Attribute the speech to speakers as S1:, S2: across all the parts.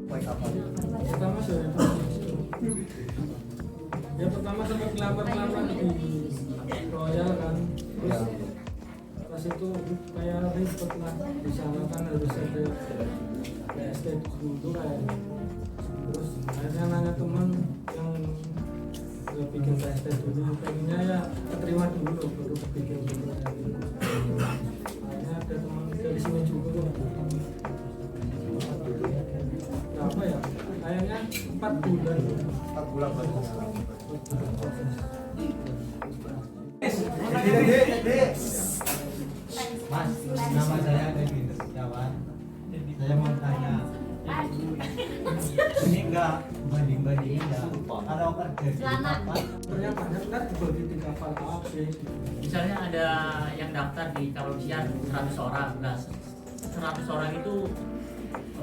S1: Pertama saya ya pertama sempat ngelamar di Royal kan, terus pas itu kayak ribet lah di sana kan harus ada PST dulu kayak, terus akhirnya nanya teman yang udah bikin PST dulu, pengennya ya keterima dulu loh baru bikin dulu. Akhirnya ada teman dari sini juga loh. Berapa ya? Kayaknya 4 bulan.
S2: 4 bulan baru.
S3: Mas, nama saya Dedi Setiawan. Saya mau tanya, ini enggak banding-bandingin ya? Kalau kerja di kapal,
S1: Sebenarnya banyak kan dibagi 3 kapal apa sih?
S4: Misalnya ada yang daftar di kapal pesiar 100 orang, nah 100 orang itu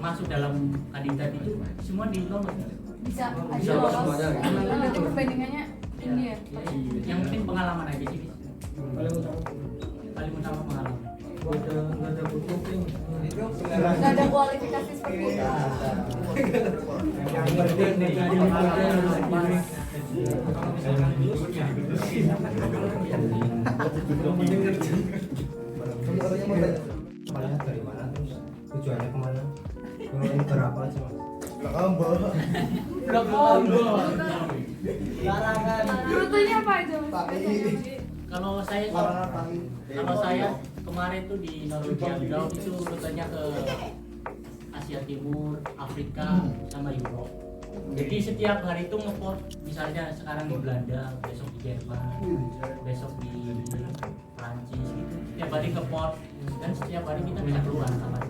S4: masuk dalam kandidat itu semua di lolos.
S5: Bisa
S1: Bisa
S5: aja lolos.
S1: semuanya.
S5: Nanti perbandingannya tinggi ya.
S4: Yang penting pengalaman aja sih.
S1: Paling utama
S4: Paling utama pengalaman.
S1: nggak ada booking.
S5: Nggak ada kualifikasi seperti itu.
S1: Yang penting
S3: kapalnya dari mana, terus tujuannya kemana? Kalau ini berapa sih mas?
S5: Rutenya apa aja?
S4: Kalau saya kemarin tuh di Norwegian Ground itu rutenya ke Asia Timur, Afrika, sama Eropa. Jadi setiap hari itu ngeport, misalnya sekarang di Belanda, besok di Jerman, besok di Prancis gitu. Setiap hari ke port dan setiap hari kita bisa keluar sama.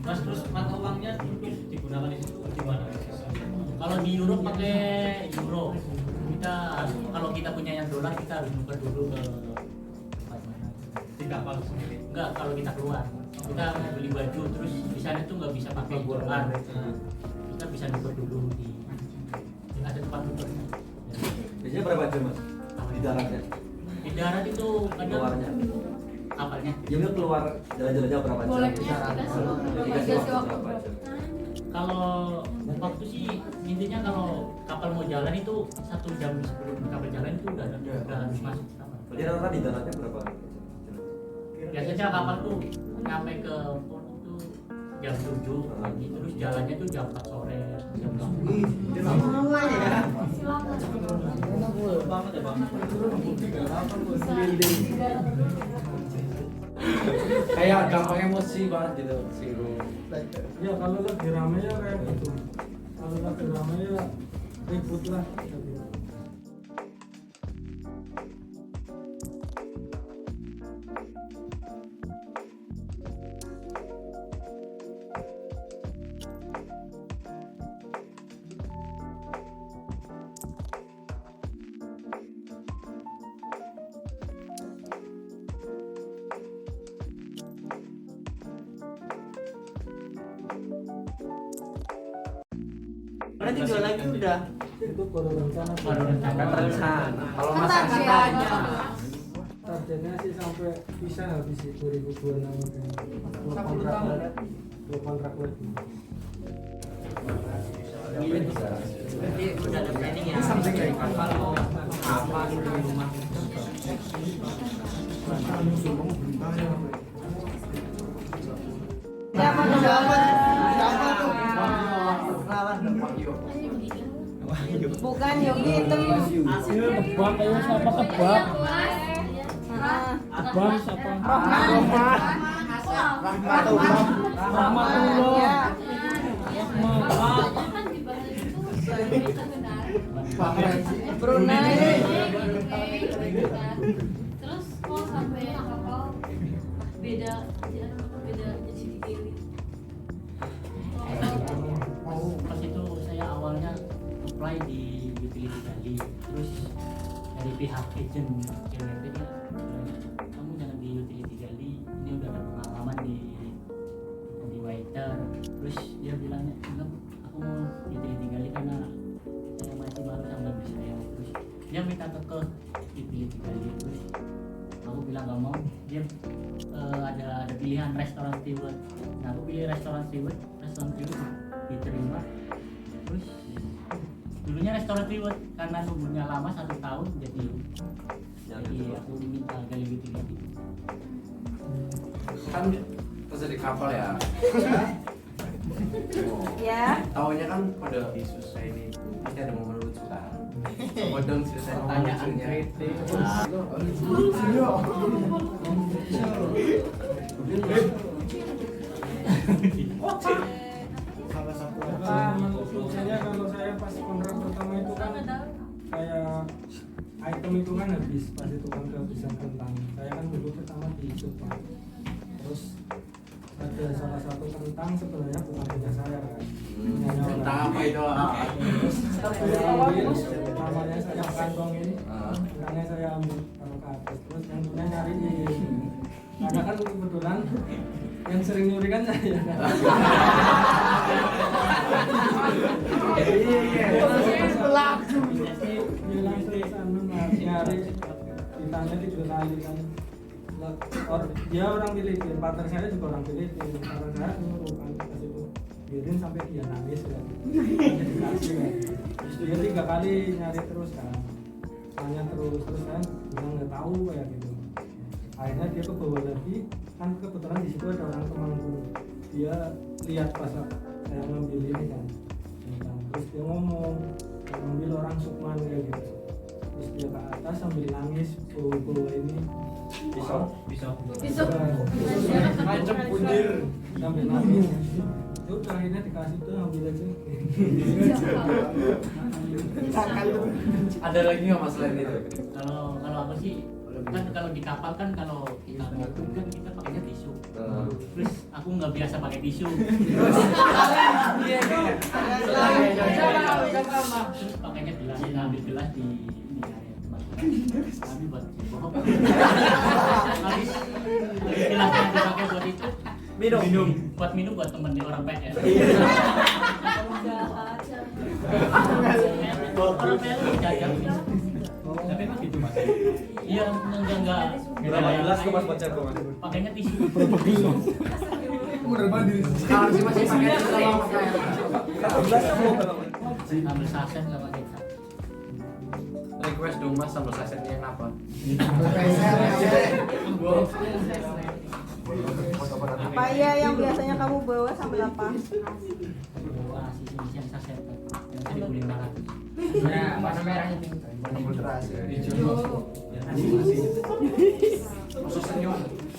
S6: Mas, terus mata uangnya terus digunakan di situ gimana?
S4: Kalau di Eropa pakai euro. Kita kalau kita punya yang dolar kita harus nuker dulu ke tempat mana.
S6: Di kapal sendiri.
S4: Enggak, kalau kita keluar kita mau beli baju terus di sana tuh nggak bisa pakai dolar. Kita bisa nuker dulu di ada tempat nuker.
S2: Biasanya berapa jam mas? Di daratnya?
S4: Di darat itu kadang
S2: Keluarnya?
S4: kapalnya.
S2: Dia bilang keluar jalan-jalannya berapa jam?
S5: Bolehnya dikasih waktu
S2: berapa jam?
S4: Kalau waktu sih intinya kalau kapal mau jalan itu 1 jam sebelum kapal jalan itu udah harus masuk kapal.
S2: Berarti rata-rata di daratnya berapa?
S4: Biasanya kapal tuh nyampe ke port itu jam 7 pagi, terus jalannya tuh jam 4 sore, jam 8.
S6: Kayak gampang emosi banget gitu si Ru.
S1: Ya kalau lagi rame ya kayak gitu. Kalau lagi rame ya ribut lah.
S3: Berarti 2 lagi udah.
S1: Itu baru rencana.
S4: Baru rencana.
S3: Kalau
S5: Kan
S3: masa
S5: targetnya.
S1: Targetnya sih sampai bisa habis 2026 dua kontrak lagi.
S4: Berarti udah ada planning ya. Apa di rumah.
S5: Siapa tuh? Bukan Yogi itu.
S1: Tebak ayo siapa tebak? Tebak siapa?
S5: Rahmat.
S1: Rahmatullah.
S5: Ya. Brunei.
S7: Terus kok sampai kapal beda jadi dewi.
S4: Pas itu saya awalnya apply di utility Bali, terus dari pihak agent CWP dia bilang, kamu jangan di utility Bali, ini udah ada pengalaman di waiter. Terus dia bilangnya enggak, aku mau utility Bali karena saya masih malu sama istri saya. Terus dia minta ke utility Bali, terus aku bilang gak mau. Dia ada pilihan restoran steward. Nah aku pilih restoran steward diterima. Terus dulunya restoran steward karena nunggunya lama 1 tahun jadi aku minta agak lebih tinggi.
S8: Kan kerja di kapal ya.
S5: Ya.
S8: Taunya kan pada Yesus saya ini pasti ada momen lucu kan. Coba dong ceritain pertanyaannya.
S1: Menurut saya kalau saya pas kontrak pertama itu kan kayak item itu kan habis pas itu kan kehabisan kentang. Saya kan dulu pertama di Jepang. Terus ada salah satu kentang sebenarnya bukan punya saya kan.
S8: Tentang apa itu?
S1: Terus saya ambil, namanya saya kantongin, kentangnya saya ambil taruh ke atas. Terus yang punya nyariin. Karena kan kebetulan yang sering nyuri kan saya. Dia langsung sana nyari, ditanya 3 kali kan. Dia orang Filipina, partner saya juga orang Filipina. Partner saya nyuruh kan pas itu biarin sampai dia nangis kan. Dikasih kan. Terus dia 3 kali nyari terus kan, tanya terus kan, bilang nggak tahu kayak gitu. Akhirnya dia ke bawah lagi, kan kebetulan di situ ada orang temanku. Dia lihat pas saya ngambil ini kan, terus dia ngomong ngambil orang Sukman kayak gitu. Terus dia ke atas sambil nangis bawa ini
S2: Pisau.
S1: Macam punir sambil nangis. Ya udah akhirnya dikasih tuh ambil aja.
S8: Ada lagi nggak mas lain itu?
S4: Kalau aku sih kan kalau di kapal kan kalau kita ngomong kan kita pakainya tisu. Terus aku nggak biasa pakai tisu. Terus pakainya gelas, ambil gelas di area tempat kami buat bohong. Habis gelasnya dipakai buat itu minum buat temen di orang PS. Orang PS jajan. Tapi emang gitu mas. Iya enggak.
S2: Berapa gelas tuh mas baca mas?
S4: Pakainya tisu.
S8: Sekarang sih masih pakai sama
S2: Gelasnya mau berapa?
S4: Ambil saset sama kita.
S8: request dong mas sambal sasetnya yang apa?
S5: Paya yang biasanya kamu bawa sambal apa?
S4: Wah, sisi saset yang tadi beli 500.
S3: Nah, warna merah itu.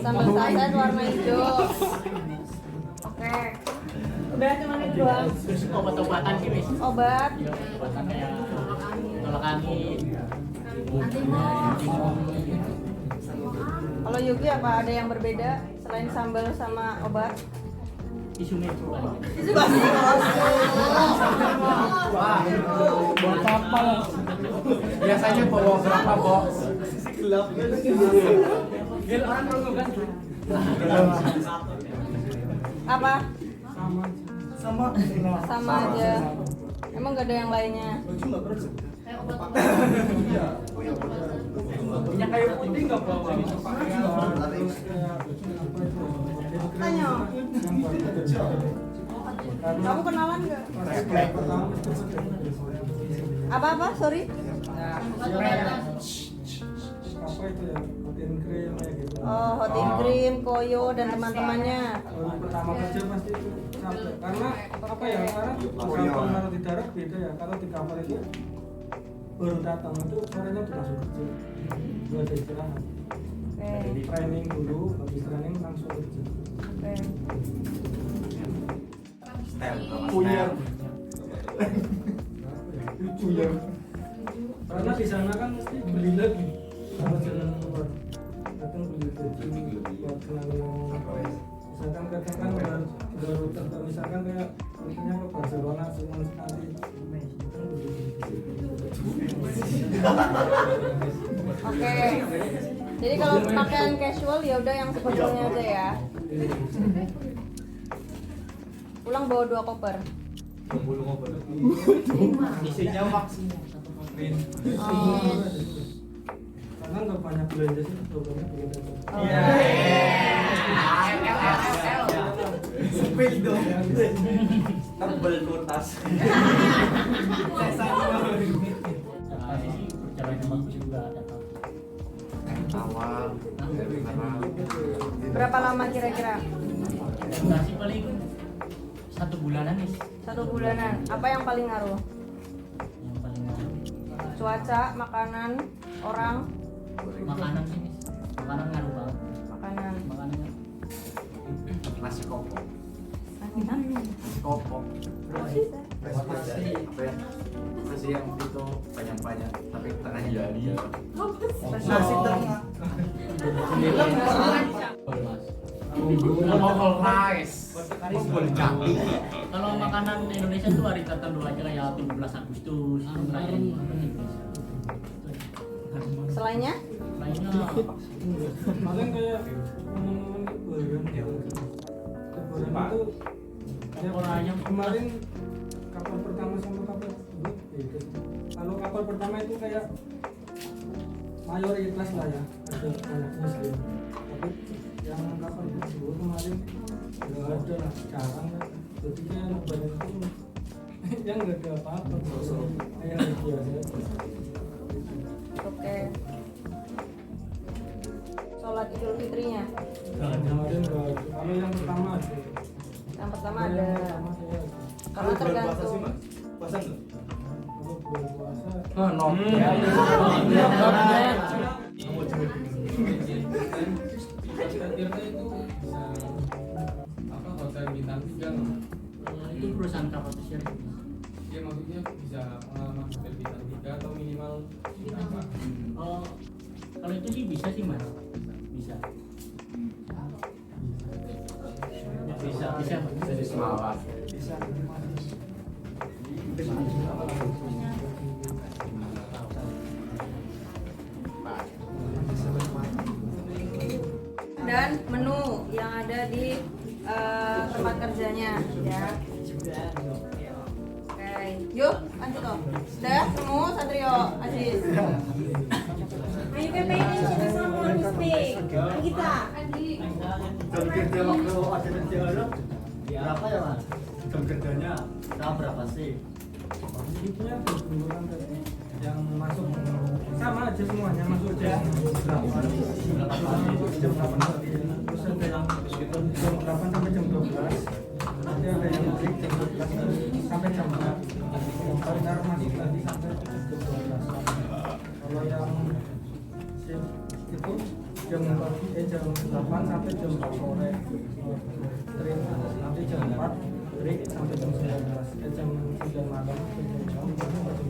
S5: Sambal saset warna hijau. Oke. Udah cuma itu doang.
S4: Obat-obatan sih wis.
S5: Obat.
S4: Iya, obatan kayak tolak angin.
S5: Kalau Yuki apa ada yang berbeda selain sambal sama obat?
S4: Tisu metro kan.
S3: Buat kapal. Biasanya bawa berapa, Bo?
S2: Gelap.
S3: Gil orang nunggu kan?
S5: Apa?
S1: Sama
S5: Sama aja. Emang gak ada yang lainnya?
S7: Kayak obat
S1: minyak kayu putih nggak bawa terus kayak
S5: Tanya. Kamu kenalan nggak? Apa? Sorry?
S1: apa itu ya protein cream kayak gitu.
S5: Oh, Hotin Cream, Koyo dan teman-temannya.
S1: Baru pertama kerja pasti itu capek karena apa ya, karena kapal kalau di darat beda ya, kalau di kapal itu baru datang itu sorenya udah langsung kerja, udah ada istirahat. Jadi training dulu, habis training langsung kerja.
S5: Oke.
S2: Puyar.
S1: Puyar. Karena di sana kan mesti beli lagi kalau jalan keluar, kadang beli lagi buat kenal. Misalkan kadang kan baru tertentu, misalkan kayak mungkinnya ke Barcelona cuma sekali.
S5: Oke. Jadi kalau pakaian casual ya udah yang sebetulnya aja ya. Pulang bawa 2 koper.
S3: Isinya maksimum 1 koper.
S5: Oh.
S1: Karena nggak banyak belanja sih, banyak begitu.
S5: Oh.
S2: dong.
S8: Tebel tuntas.
S4: Pasti sih perjalanan bagus juga datang.
S8: Awal karena
S5: Berapa lama kira-kira?
S4: Adaptasi paling 1 bulanan nih.
S5: 1 bulanan. Apa yang paling ngaruh?
S4: Yang paling ngaruh
S5: Cuaca, makanan, orang,
S4: makanan sih Miss. Makanan ngaruh banget.
S5: makanan.
S4: Makanan
S8: nasi kopok.
S5: Nasi
S8: Kopok.
S5: Nasi.
S8: Apa ya? Nasi yang itu banyak-banyak tapi tengahnya dia.
S2: Nasi tengah.
S8: Waffle rice.
S4: Kalau makanan Indonesia tuh hari tertentu aja kayak 17 Agustus perayaan Indonesia.
S5: Selainnya?
S4: Lainnya
S1: Paling kayak momen-momen lebaran ya. Lebaran itu ya,
S4: orang yang
S1: kemarin kapal pertama sama kapal kedua beda. Kalau kapal pertama itu kayak mayoritas lah ya, ada banyak muslim. Tapi yang kapal kedua kemarin nggak ada lah, sekarang kan. Jadi kayak lebaran itu yang nggak ada apa-apa, kayak biasa.
S5: Oke. Sholat Idul Fitrinya.
S1: Kemarin nggak ada. Kalau yang pertama ada.
S5: Yang pertama
S1: Kalau
S5: ada.
S1: yang pertama saya ada.
S5: Karena tergantung.
S2: Puasa enggak?
S1: Kalau bulan puasa
S6: Tirta itu bisa apa hotel bintang 3
S4: itu perusahaan kapal pesiar.
S6: dia maksudnya bisa pengalaman hotel bintang 3 atau minimal berapa?
S4: Oh, kalau itu sih bisa sih Mas. Bisa. Bisa.
S8: Bisa di Semarang.
S1: bisa.
S5: Dan menu yang ada di tempat kerjanya ya. Oke, yuk lanjut toh. Sudah semua Satrio, Aziz.
S7: Ayo PPN sudah sama Mustik. Kita.
S3: Jam kerja waktu ada kerja berapa ya mas? Jam kerjanya berapa sih?
S1: Itunya berbulan tadi yang masuk sama aja semuanya masuk jam 8 masuk jam 8 tadi terus ada yang jam 8 sampai jam 12 nanti ada yang break jam 12 sampai jam 4 yang partner masuk tadi sampai jam 12 kalau yang shift itu jam 8 sampai jam 4 sore train nanti jam 4 break sampai jam 19 jam 9 malam sampai jam 12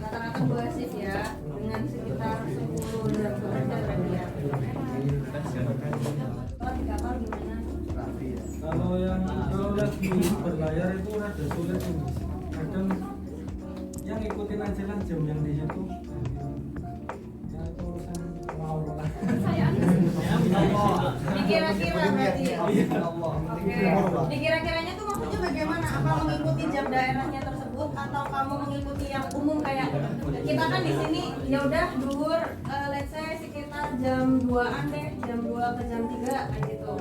S5: Rata-rata 2 shift ya, dengan sekitar 10 jam kerja berarti ya. Kalau di kapal gimana?
S1: kalau lagi berlayar itu rada sulit sih Mas. Kadang yang ikutin aja lah jam yang di situ ya itu urusan mau lah
S5: Dikira-kira berarti. Oke. Dikira-kiranya tuh maksudnya bagaimana? Apa mengikuti jam daerahnya tersebut atau kamu mengikuti yang umum kayak kita kan di sini ya udah duhur let's say sekitar jam 2-an deh, jam 2 ke jam 3 kayak gitu.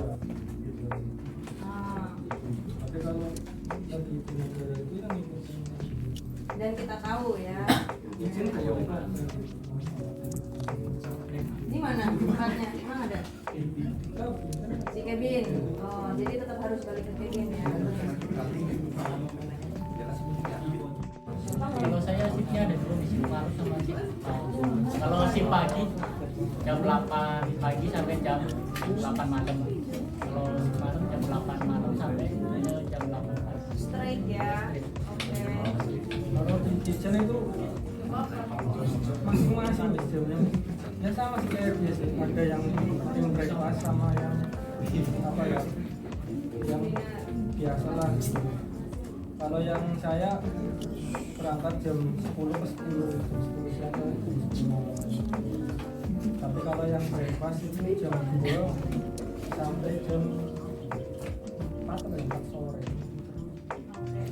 S5: Nah,
S1: tapi kalau lagi di negara itu yang ikutin
S5: dan kita tahu ya.
S1: izin kayak
S5: Ini mana tempatnya? Emang ada? Si Kevin. Oh, jadi tetap harus balik ke Kevin ya.
S4: Kalau saya shiftnya ada 2 di Semarang sama shift kalau shift pagi jam 8 pagi sampai jam 8 malam. Kalau shift malam jam 8 malam sampai jam 8 pagi.
S5: Straight ya. Oke.
S1: kalau di sana itu masing-masing jamnya ya sama sih kayak biasa ada yang breakfast sama yang apa ya yang biasa lah kalau yang saya berangkat jam 10 ke 10 jam 10 siang ke jam 10 malam tapi kalau yang breakfast itu jam 2 sampai jam 4 atau 4 sore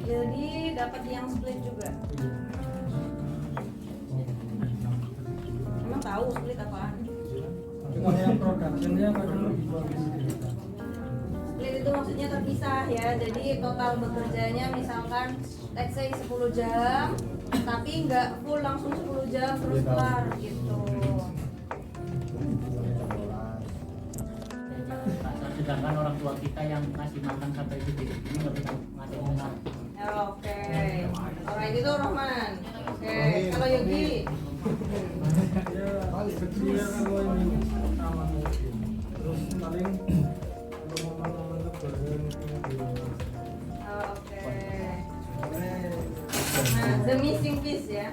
S5: Jadi dapat yang split juga. Emang tahu split apaan?
S1: Cuma yang productionnya kadang lebih bagus.
S5: Split itu maksudnya terpisah ya. Jadi total bekerjanya misalkan let's say 10 jam, tapi nggak full langsung 10 jam terus kelar gitu.
S4: Sedangkan orang tua kita yang ngasih makan sampai gede ini nggak bisa ngasih makan.
S5: Oke. Alright, itu Rohman. Oke, kalau Yogi
S1: Ya kecil kalau ini pertama mungkin. Terus paling kalau momen-momen lebaran
S5: oke. Nah, the missing piece ya.